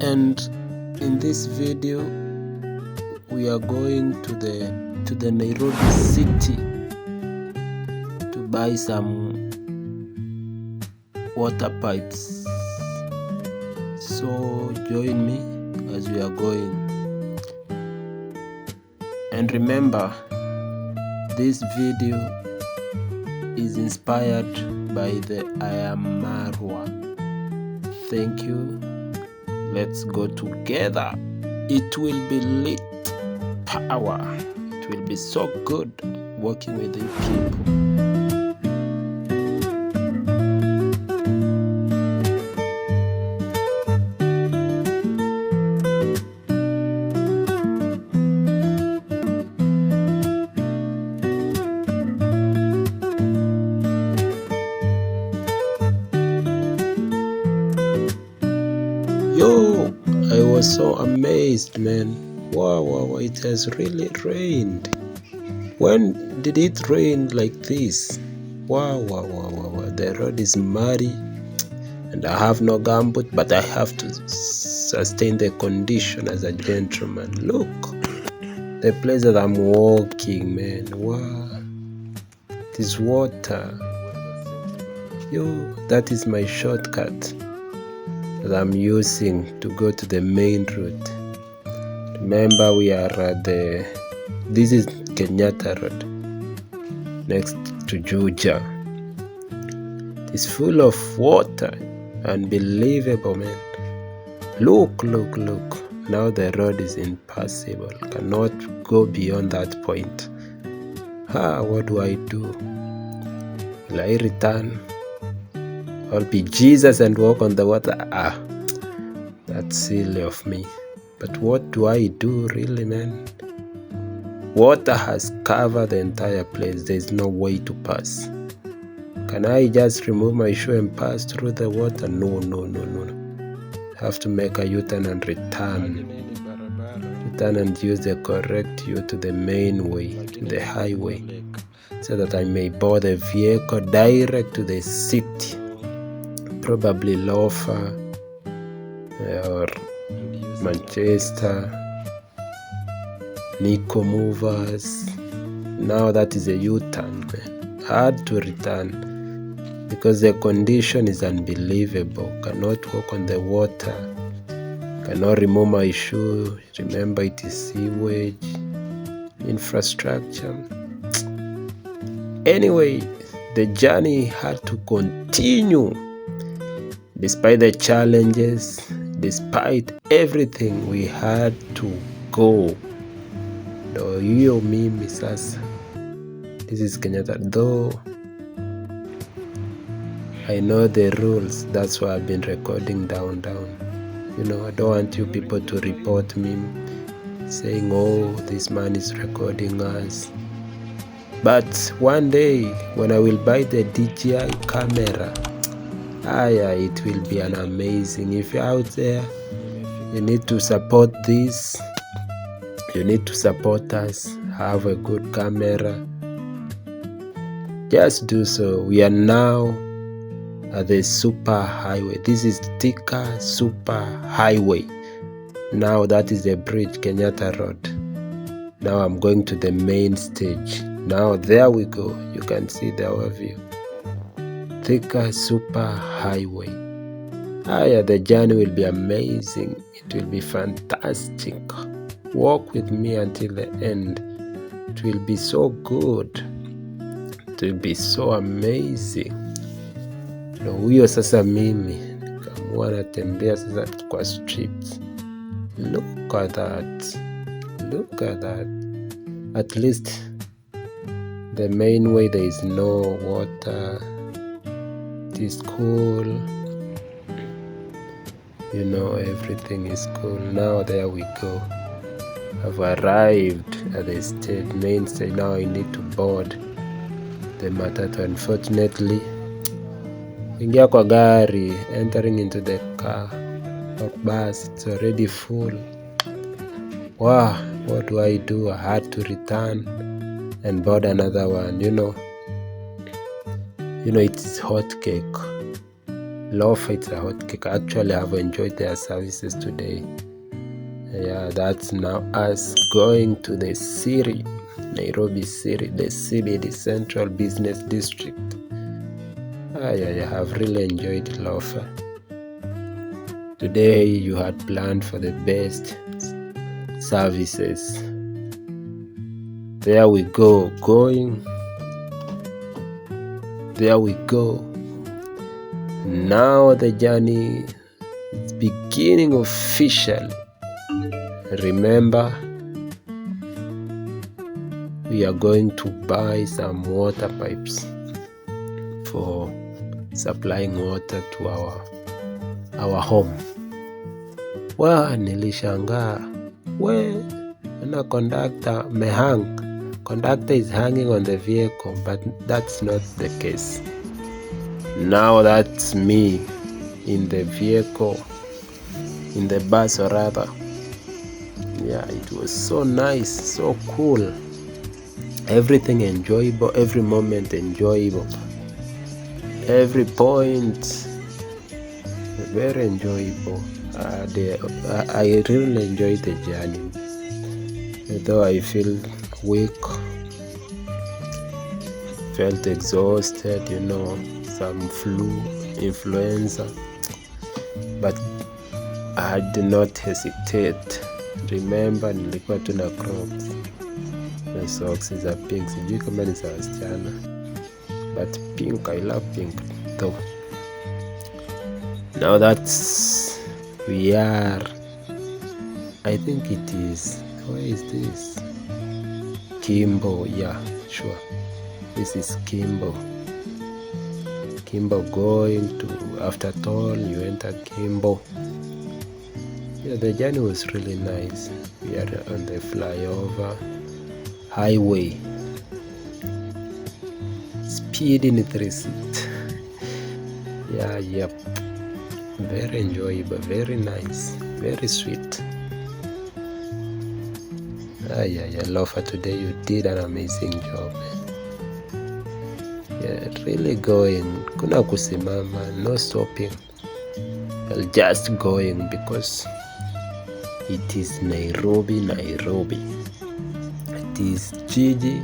And in this video we are going to the Nairobi city to buy some water pipes. So join me as we are going. And remember, this video is inspired by the I Am Marwa. Thank you. Let's go together. It will be lit power. It will be so good working with you people. Yo, I was so amazed, man. Wow, it has really rained. When did it rain like this? Wow. The road is muddy and I have no gumboot, but I have to sustain the condition as a gentleman. Look, the place that I'm walking, man. Wow, this water. Yo, that is my shortcut that I'm using to go to the main route. Remember, we are at this is Kenyatta Road, next to Juja. It's full of water, unbelievable, man. Look. Now the road is impassable, cannot go beyond that point. What do I do? Will I return? I'll be Jesus and walk on the water. That's silly of me. But what do I do really, man? Water has covered the entire place. There's no way to pass. Can I just remove my shoe and pass through the water? No. I have to make a U-turn and return. Return and use the correct U to the main way, to the highway, so that I may board the vehicle direct to the city. Probably Lofa or Manchester, Nico Movers. Now that is a U-turn, man. Hard to return because the condition is unbelievable. Cannot walk on the water, cannot remove my shoe. Remember, it is sewage infrastructure. Anyway, the journey had to continue. Despite the challenges, despite everything, we had to go. Though hiyo mimi sasa, this is Kenyatta. Though I know the rules, that's why I've been recording down. You know, I don't want you people to report me saying, oh, this man is recording us. But one day, when I will buy the DJI camera, it will be an amazing. If you're out there, you need to support this. You need to support us. Have a good camera. Just do so. We are now at the super highway. This is Thika Super Highway. Now that is the bridge, Kenyatta Road. Now I'm going to the main stage. Now there we go. You can see the overview. Thika Super Highway. The journey will be amazing. It will be fantastic. Walk with me until the end. It will be so good. It will be so amazing. Huyo sasa mimi nikamua natembea sasa kwa streets. Look at that. At least the main way there is no water. It is cool. You know, everything is cool. Now there we go. I've arrived at the main stage. Now I need to board the matatu. Unfortunately, ingia kwa gari, entering into the car or bus, it's already full. Wow, what do I do? I had to return and board another one. You know, it is hot cake. Love, it's a hot cake. Actually, I have enjoyed their services today. Yeah, that's now us going to the city, Nairobi City, the CBD, Central Business District. I have really enjoyed Lofa. Today you had planned for the best services. There we go, there we go. Now the journey is beginning officially. Remember, we are going to buy some water pipes for supplying water to our home. Nilishangaa, na conductor mehang. Conductor is hanging on the vehicle, but that's not the case. Now that's me in the vehicle, in the bus or rather. Yeah, it was so nice, so cool. Everything enjoyable, every moment enjoyable. Every point very enjoyable. I really enjoyed the journey. Though I feel weak, felt exhausted, some flu, influenza, but I did not hesitate. Remember, nilikuwa tuna Crocs na socks za pink, sijui kama ni za wasichana, but pink, I love pink though. Now that's we are, I think it is, where is this? Kimbo, yeah, sure. This is Kimbo. Kimbo going to, after toll, you enter Kimbo. Yeah, the journey was really nice. We are on the flyover highway. Speed in 360. Yeah, yep. Very enjoyable, very nice, very sweet. Lofa, today you did an amazing job. Yeah, really going. Kuna kusimama, no stopping. Well, just going because it is Nairobi. It is Gigi,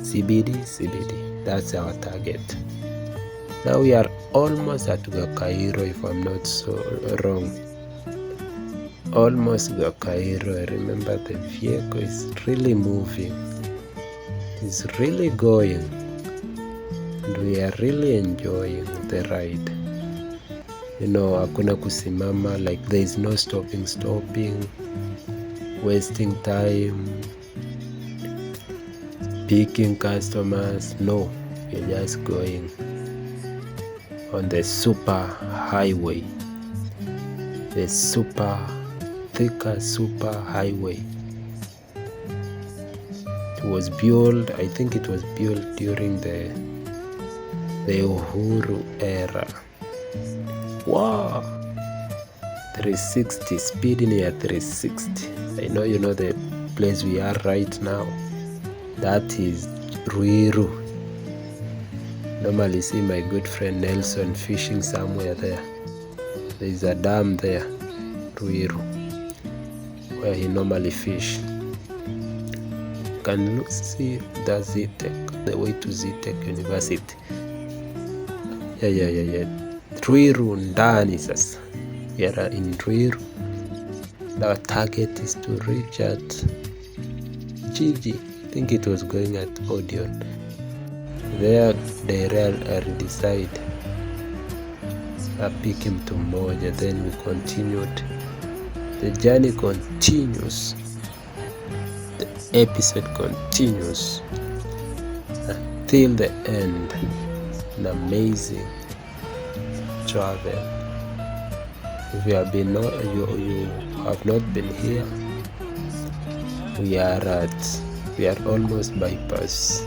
CBD. That's our target. Now we are almost at Gakairo, if I'm not so wrong. Almost Gakairo. Remember, the vehicle is really moving. It's really going. And we are really enjoying the ride. Hakuna kusimama, like there is no stopping, wasting time, picking customers. No, we're just going on the super highway, the super highway. It was built, I think it was built during the Uhuru era. Wow, 360, speeding at 360. I know the place we are right now. That is Ruiru. Normally see my good friend Nelson fishing somewhere there. There is a dam there, Ruiru, where he normally fish. Can you see the Zetech, the way to Zetech University? Yeah. Ruiru ndani sasa. We are in Ruiru. Our target is to reach at Gigi. I think it was going at Odeon. There they already decide. I pick him to Moja, then we continued. The journey continues. The episode continues until the end. An amazing travel. If you have been you have not been here, we are almost bypass.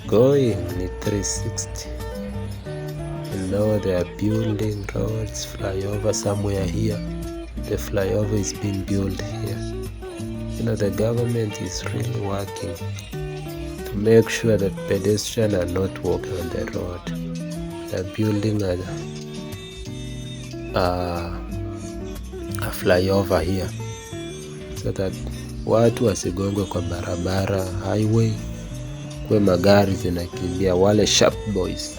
Going in 360. Now they are building roads, flyover somewhere here. The flyover is being built here. The government is really working to make sure that pedestrians are not walking on the road. They're building a flyover here so that watu wasigongwe kwa barabara, highway, kwa magari zinakimbia, wale sharp boys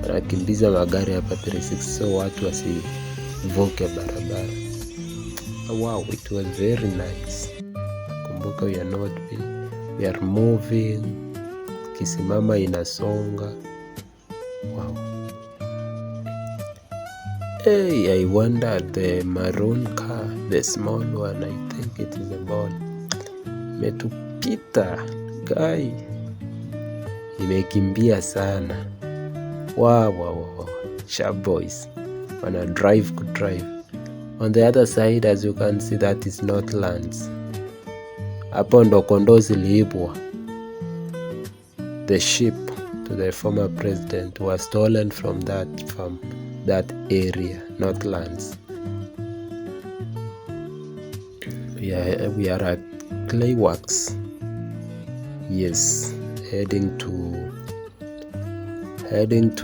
wanakimbiza magari hapa 36, so watu wasivuke barabara. Wow, it was very nice. Kumbuka we are moving, kisimama inasonga. Wow. Hey, I wonder the maroon car, the small one, I think it is a ball. Metupita guy, imekimbia sana. Wow. Sharp boys wanna drive. On the other side, as you can see, that is Northlands. Hapo ndo kondoo ziliibwa. The sheep to the former president was stolen from that area, Northlands. We are at Clayworks. Yes, heading to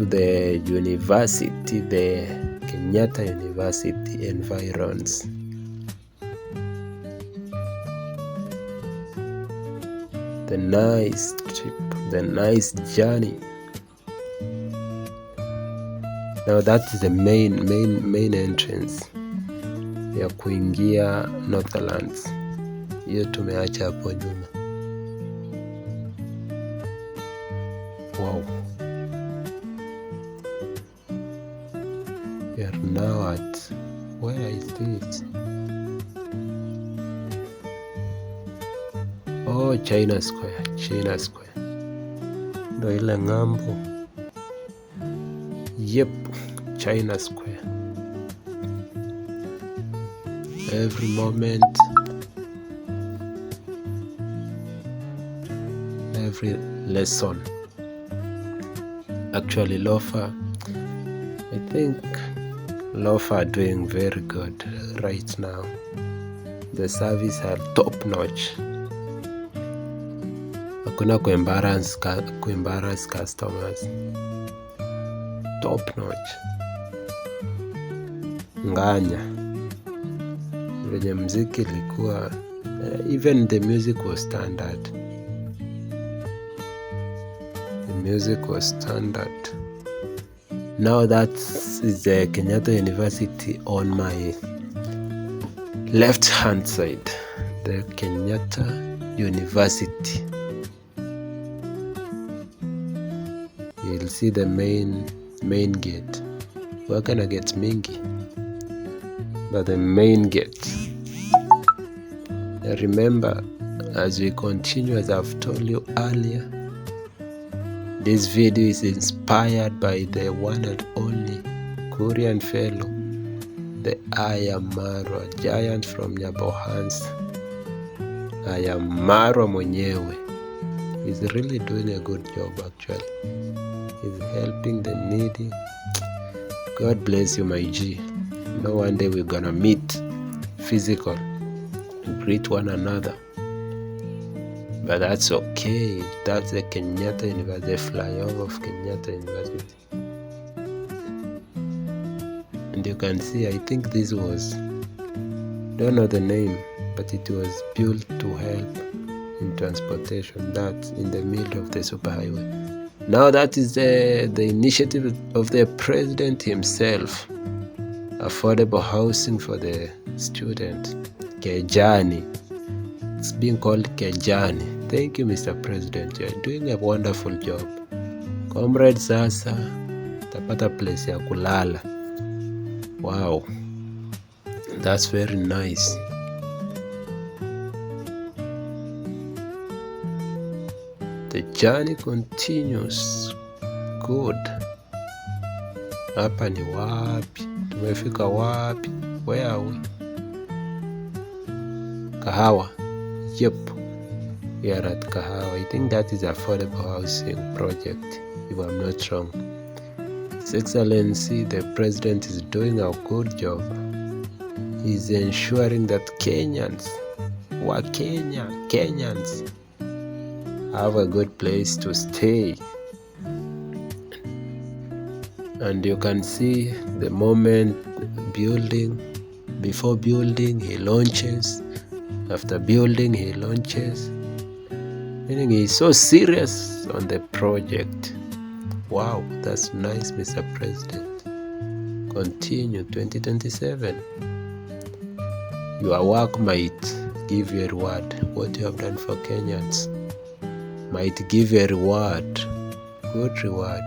the university, the Kenyatta University environs. The nice trip, the nice journey. Now that is the main entrance ya kuingia Northlands. Hiyo tumeacha hapo nyuma. Wow. We are now at, where is this? Oh, China Square. Ndo ile ng'ambo. Yep, China Square. Every moment, every lesson. Actually, Lofa, I think Lofa are doing very good right now. The service are top notch. Hakuna kuembarrass customers. Top notch. Nganya. Venye mziki ilikuwa, even the music was standard. Now that is the Kenyatta University on my left hand side. The Kenyatta University. You'll see the main gate. We're gonna get mingi, but the main gate. Remember, as we continue, as I've told you earlier, this video is inspired by the one and only Korean fellow, the Ayamaro, giant from Nyabohansa. Ayamaro mwenyewe. He's really doing a good job actually. He's helping the needy. God bless you, my G. No, one day we're gonna meet physical, greet one another. But that's okay. That's the Kenyatta University, the flyover of Kenyatta University. And you can see, I think this was, don't know the name, but it was built to help in transportation. That's in the middle of the superhighway. Now that is the initiative of the president himself. Affordable housing for the student. Kejani. It's being called Kejani. Thank you, Mr. President. You are doing a wonderful job. Comrade, sasa tapata place ya kulala. Wow. That's very nice. The journey continues. Good. Hapa ni wapi? Tumefika wapi? Where are we? Kahawa. Yep. We are at Kahawa. I think that is affordable housing project, if I'm not wrong. His Excellency, the President is doing a good job. He's ensuring that Kenyans have a good place to stay. And you can see the moment building, before building he launches, after building he launches, meaning he's so serious on the project. Wow, that's nice, Mr. President. Continue 2027. Your work might give you a reward. What you have done for Kenyans might give you a reward, good reward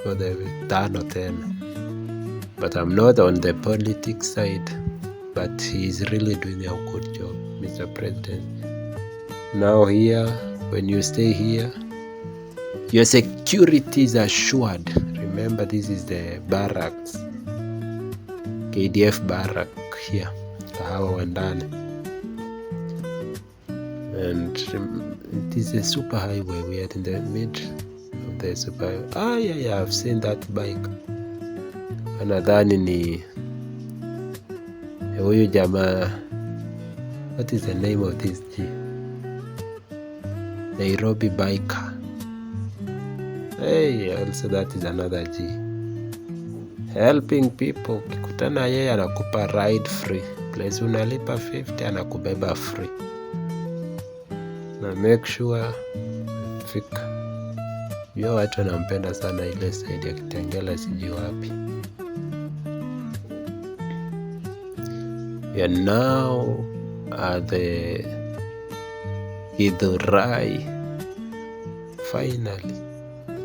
for the turn or 10. But I'm not on the politics side, but he's really doing a good job, Mr. President. Now here, when you stay here, your security is assured. Remember, this is the barracks, KDF barrack here, Kahawa Wandani. And it is a super highway. We are in the middle of the super highway. Yeah, I've seen that bike. Anadhani ni huyu jamaa. What is the name of this G? Nairobi biker. Hey, also that is another G. Helping people. Ukikutana yeye anakupa ride free. Place unalipa 50 anakubeba free. Na make sure fika. Yo, watu wanampenda sana ile side ya Kitengela sijui wapi. We are now at the Githurai. Finally,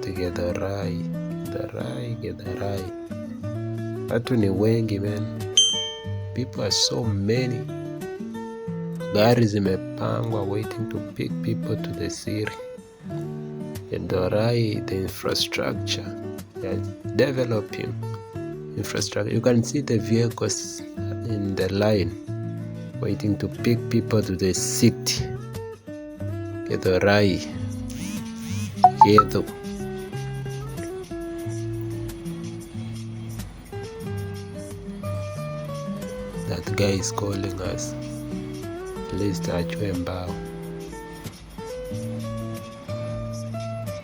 to Githurai. Watu ni wengi, man. People are so many. Gari zimepangwa waiting to pick people to the city. Githurai, the infrastructure. They are developing infrastructure. You can see the vehicles in the line waiting to pick people to the city. Githurai. Githu. That guy is calling us. Please achwe mbao.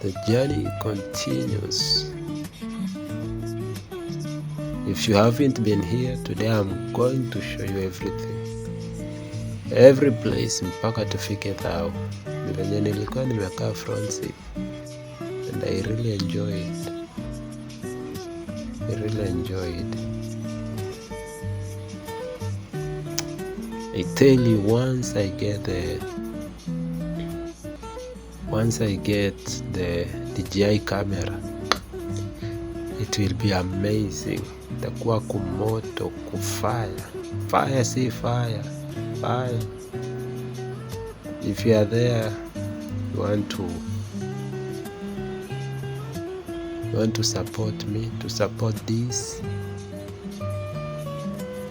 The journey continues. If you haven't been here today, I'm going to show you everything. Every place mpaka tufike thao. Venye nilikuwa nimekaa front seat. And I really enjoy it. I tell you, once I get the DJI camera, it will be amazing. Itakuwa kumoto, kufire. Fire. If you are there, you want to support me, to support this.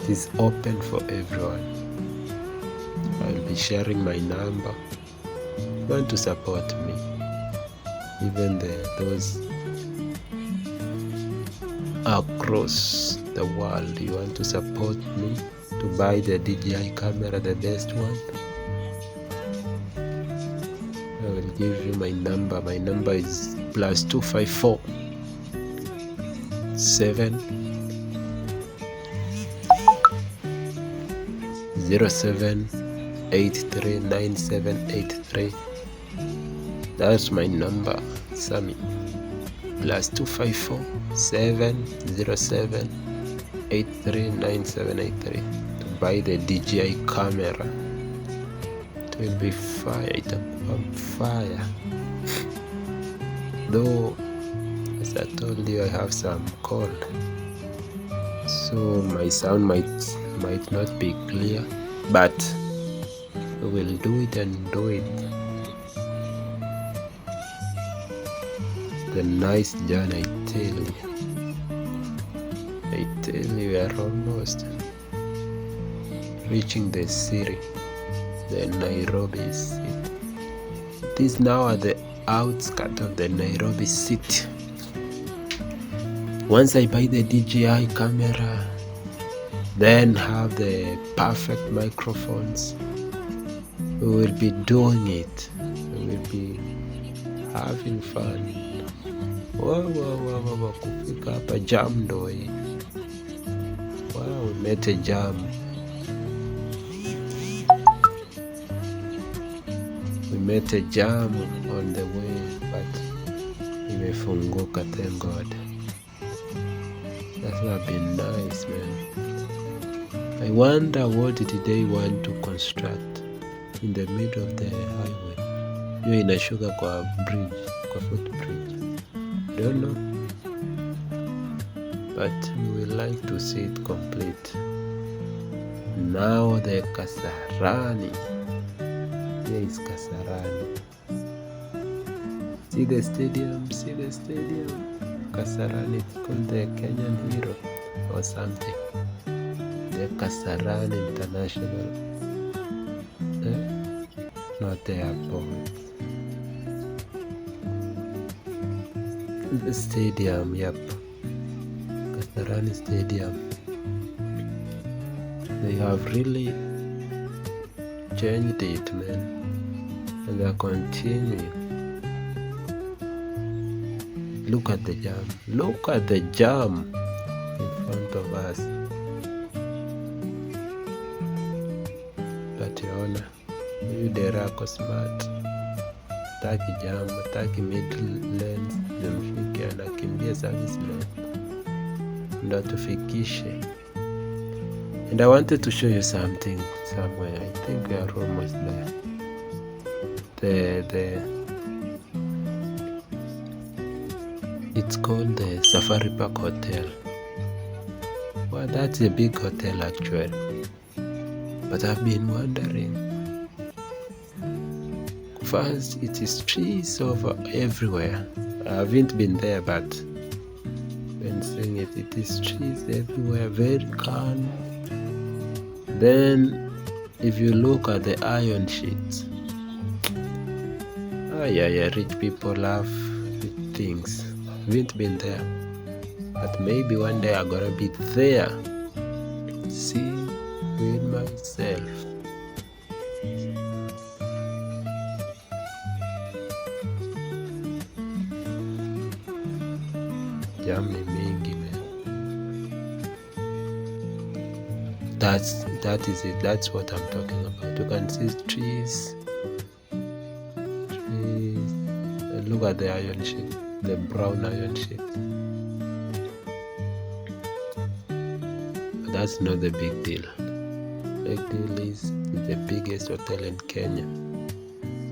It is open for everyone. I will be sharing my number. You want to support me, even those across the world. You want to support me to buy the DJI camera, the best one. I will give you my number. My number is +254 7 07 839783. That's my number, Sammy. +254 707 839783 to buy the DJI camera. It will be fire. Itakuwa fire. Though, as I told you, I have some cold, so my sound might not be clear, but we will do it and do it. The nice journey, I tell you, we are almost reaching the city, the Nairobi city. It is now at the outskirts of the Nairobi city. Once I buy the DJI camera, then have the perfect microphones, we will be doing it. We will be having fun Kufika hapa jam ndo hii. We met a jam. We met a jam on the way, but imefunguka, thank God. That would have been nice, man. I wonder what did they want to construct in the middle of the highway. Hiyo inashuka kwa bridge, kwa footbridge. Don't know, but we would like to see it complete. Now the Kasarani. Here is Kasarani. See the stadium, Kasarani. It's called the Kenyan Hero or something. The Kasarani International. Not the airport. The stadium, yep. Kasarani Stadium. They have really changed it, man. And they're continuing. Look at the jam. Look at the jam in front of us. But yaona, huyu derako smart. Hataki jam, hataki middle lanes. Nimfikia anakimbia service lane. Ndo tufikishe. And I wanted to show you something somewhere. I think we are almost there. It's called the Safari Park Hotel. Well, that's a big hotel actually. But I've been wondering. First, it is trees over everywhere. I haven't been there, but when seeing it, it is trees everywhere, very calm. Then, if you look at the iron sheets, rich people love things. Haven't been there, but maybe one day I'm gonna be there. See with myself. Jam ni mingi, man. That is it. That's what I'm talking about. You can see trees. And look at the iron sheet, the brown iron sheet. But that's not the big deal. Big deal is the biggest hotel in Kenya.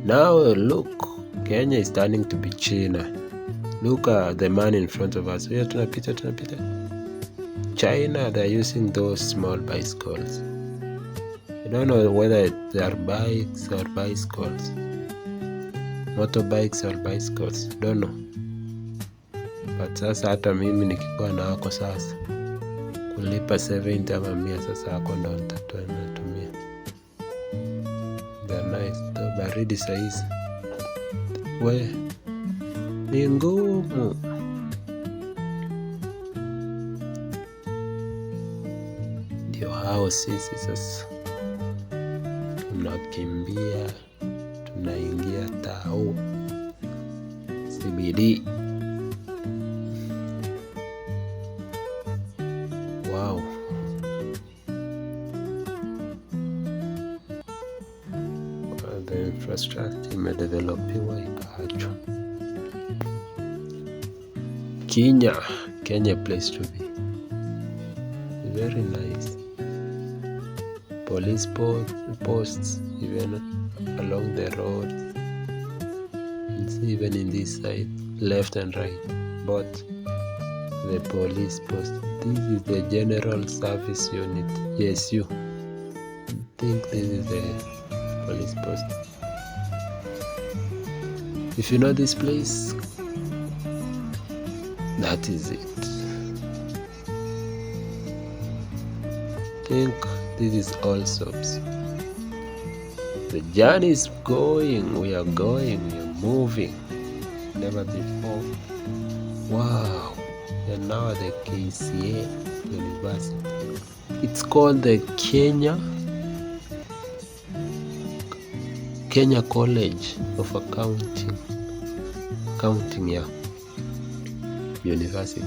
Now look, Kenya is turning to be China. Look at the man in front of us. Here, tunapita. China, they're using those small bicycles. I don't know whether they are bikes or bicycles. Motorbikes or bicycles. Don't know. But sasa hata mimi nikikuwa na wako sasa. Kulipa 70 ama 100 sasa hako ndo natumia. They're nice. Though baridi saizi. We. Ni ngumu. Ndio hao sisi sasa tunakimbia, tunaingia tao CBD. Wow. The infrastructure imedevelopiwa ikaachwa. Kenya place to be. Very nice. Police posts even along the road. And see even in this side, left and right, both the police post. This is the General Service Unit. Yes, you think this is the police post. If you know this place, that is it. Think this is all soaps. The journey is going, we are moving. Never before. Wow. And now the KCA University. It's called the Kenya College of Accounting, yeah. University.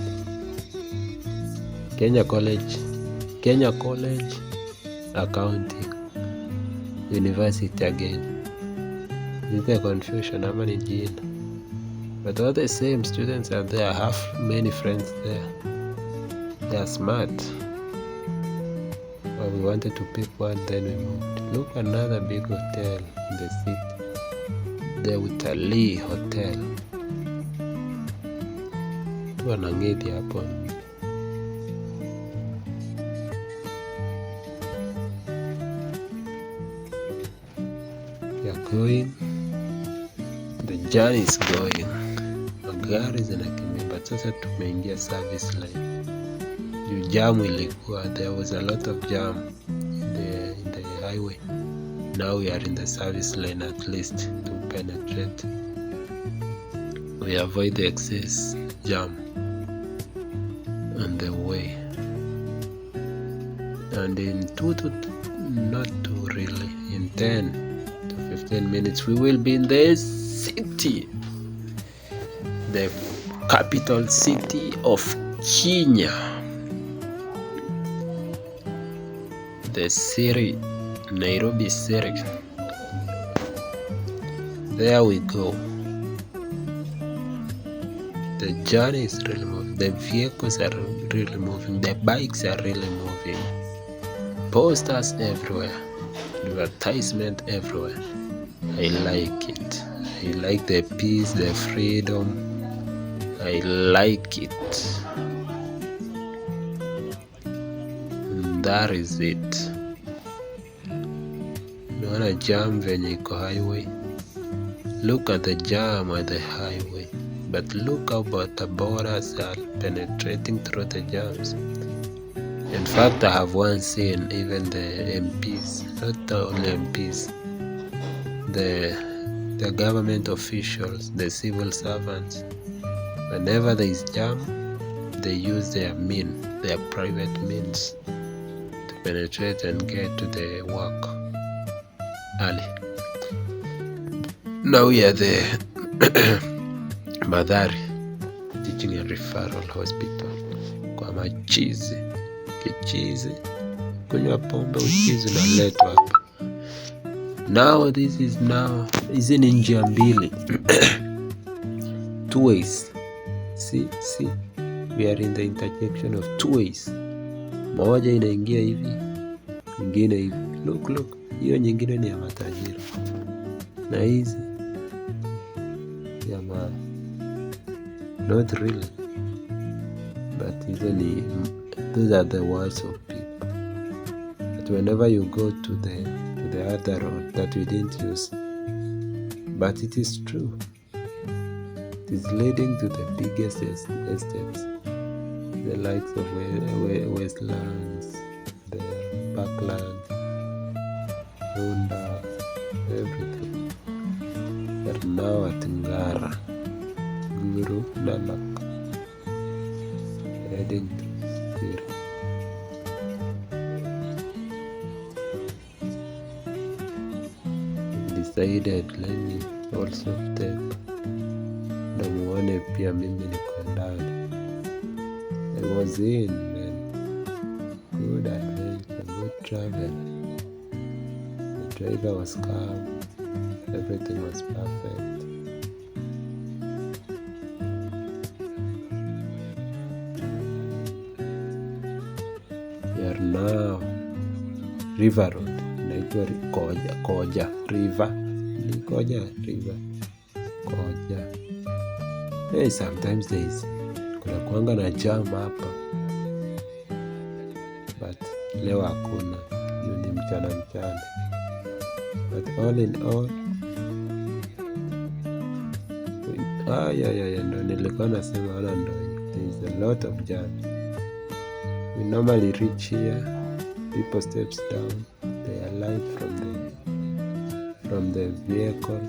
Kenya College Accounting University again. Is there confusion? How many jina? But all the same, students are there. I have many friends there. They are smart. But we wanted to pick one, then we moved. Look, another big hotel in the city. The Utalii Hotel. Wanang'eti hapo. We are going. The journey is going. Magari zinakimbia, but sasa tumeingia service line. Jam ilikuwa, there was a lot of jam in the highway. Now we are in the service lane, at least to penetrate. We avoid the excess jam on the way. And in 10 to 15 minutes we will be in the city, the capital city of Kenya, the city, Nairobi city. There we go. The journey is really moving. The vehicles are really moving. The bikes are really moving. Posters everywhere. Advertisement everywhere. I like it. I like the peace, the freedom. I like it. And that is it. Naona jam venye iko highway. Look at the jam at the highway. But look how about the borders are penetrating through the jams. In fact, I have once seen even the MPs, not only MPs, the government officials, the civil servants, whenever there is jam, they use their private means to penetrate and get to the work early. Now we are the Madhari Teaching and Referral Hospital. Kwa machizi kichizi, kunywa pombe, uchizi unaletwa hapa. Now hizi ni njia mbili. Two ways. See, we are in the intersection of two ways. Moja inaingia hivi, nyingine hivi. Look, hiyo nyingine ni ya matajiri, na hizi ya not really, but these are the words of people. But whenever you go to the other road that we didn't use, but it is true, it is leading to the biggest estates, the likes of Westlands, the Parklands, Runda, everything. But now at Ngara, Guru Nanak, heading to Syria. Decided let me also step na muone pia mimi niko ndani. I was in, man. Good adventure, good travel. The driver was calm, everything was perfect. We are now River Road, inaitwa Koja River. Hey, sometimes kuna kuanga na jam hapa, but leo hakuna, hiyo ni mchana. But all in all, ndo nilikuwa nasema ndo there is a lot of jam. We normally reach here, people steps down, they alight from the vehicle,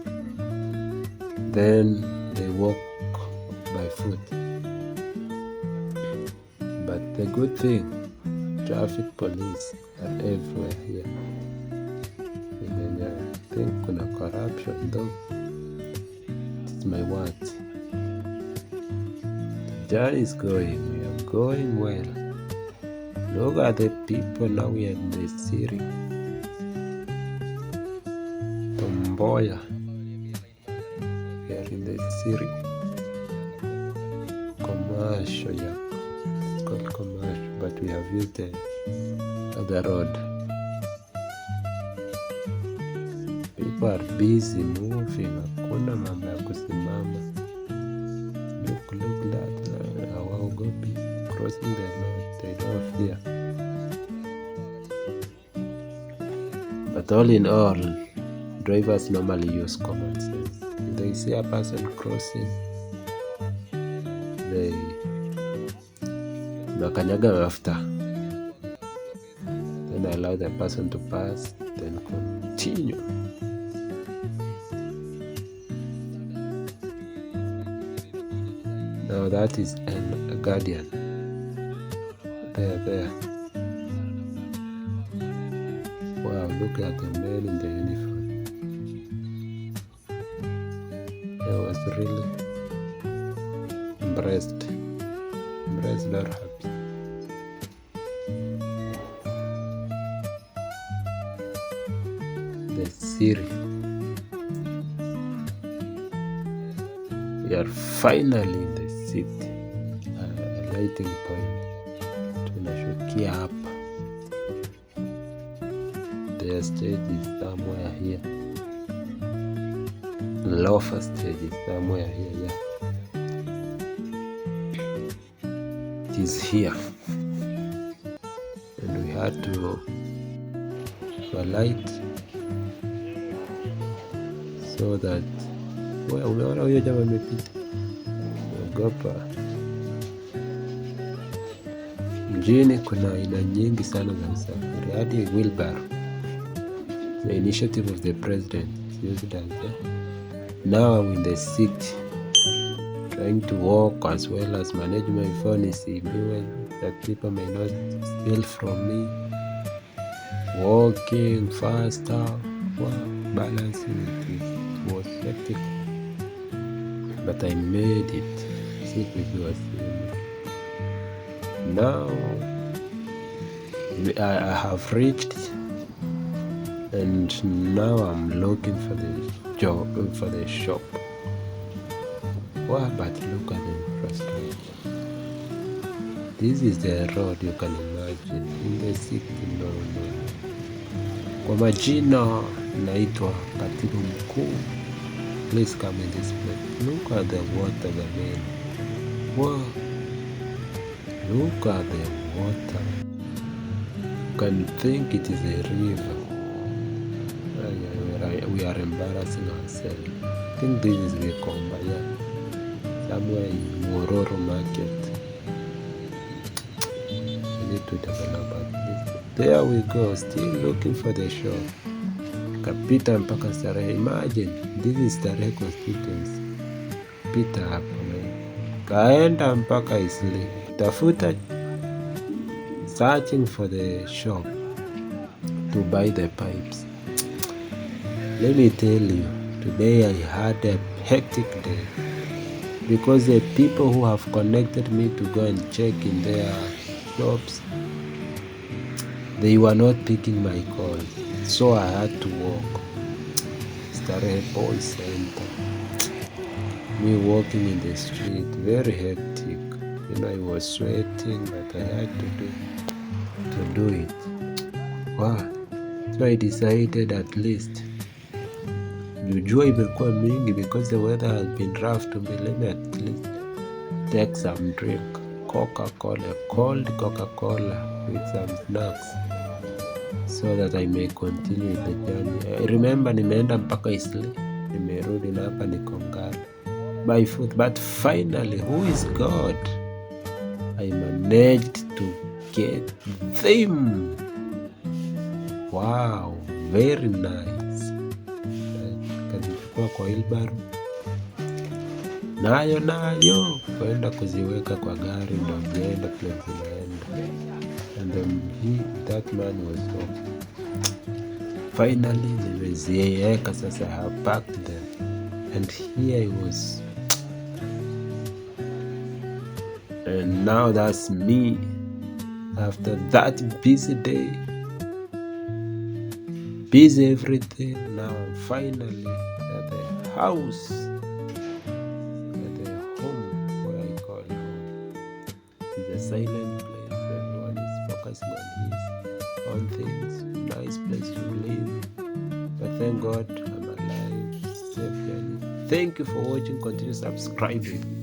then they walk by foot. But the good thing, traffic police are everywhere here. And I think kuna corruption though. It's my words. The journey is going. We are going well. Look at the people now. We are in the city. Tomboya. We are in the city. Commercial, yeah. It's called commercial, but we have used the other road. People are busy moving. Hakuna mambo ya kusimama. Look that our go be crossing the road. They don't fear. But all in all, drivers normally use common sense. If they see a person crossing, they nakanyaga after. Then allow the person to pass, then continue. Now that is a guardian. There. Wow, look at the man in the uniform. I was really impressed or happy. The city. We are finally in the city. A lighting point. Tunashukia hapa. The stage is somewhere here. Lofa stage is somewhere here, yeah. It is here. And we had to alight so that umeona huyo jamaa amepita. Ogopa. Mjini kuna aina nyingi sana za usafiri. Hadi wheelbarrow. The initiative of the president used as now I'm in the city, trying to walk as well as manage my phone that people may not steal from me. Walking faster, balancing it was hectic, but I made it. See if you are seeing it. Now I have reached. And now I'm looking for the shop. Wow, but look at the infrastructure. This is the road you can imagine in the city. No. Kwa majina naitwa Katibu Mkuu. Please come in this place. Look at the water, the man. Wow. Look at the water. You can think it is a river. We are embarrassing ourselves. I think this is Gikomba, yeah. Somewhere in Mororo market. We need to develop at least. There we go, still looking for the shop. Kapita mpaka Starehe. Imagine, this is Starehe constituency. Pita hapo, kaenda mpaka Isli. Tafuta, searching for the shop to buy the pipes. Let me tell you, today I had a hectic day because the people who have connected me to go and check in their shops, they were not picking my call, so I had to walk. Starehe Boy Center. Me walking in the street, very hectic. I was sweating, but I had to do it. Wow. So I decided at least. Jua imekuwa mingi because the weather has been rough to me. Let me at least take some drink. Coca-Cola, cold Coca-Cola with some snacks so that I may continue with the journey. I remember nimeenda mpaka Isli. Nimerudi na hapa niko Ngara by foot. But finally, who is God? I managed to get them. Wow, very nice. Kazichukua kwa wheelbarrow. Nayo kwenda kuziweka kwa gari ndo zienda place zinaenda. And then that man was off. Finally nimeziweka sasa, I have packed them. And here I was And now that's me after that busy day, busy everything. Now I'm finally at the house, at the home where I call home. It's a silent place. Everyone is focusing on his own things. Nice place to live. But thank God I'm alive, safe journey. Thank you for watching. Continue subscribing.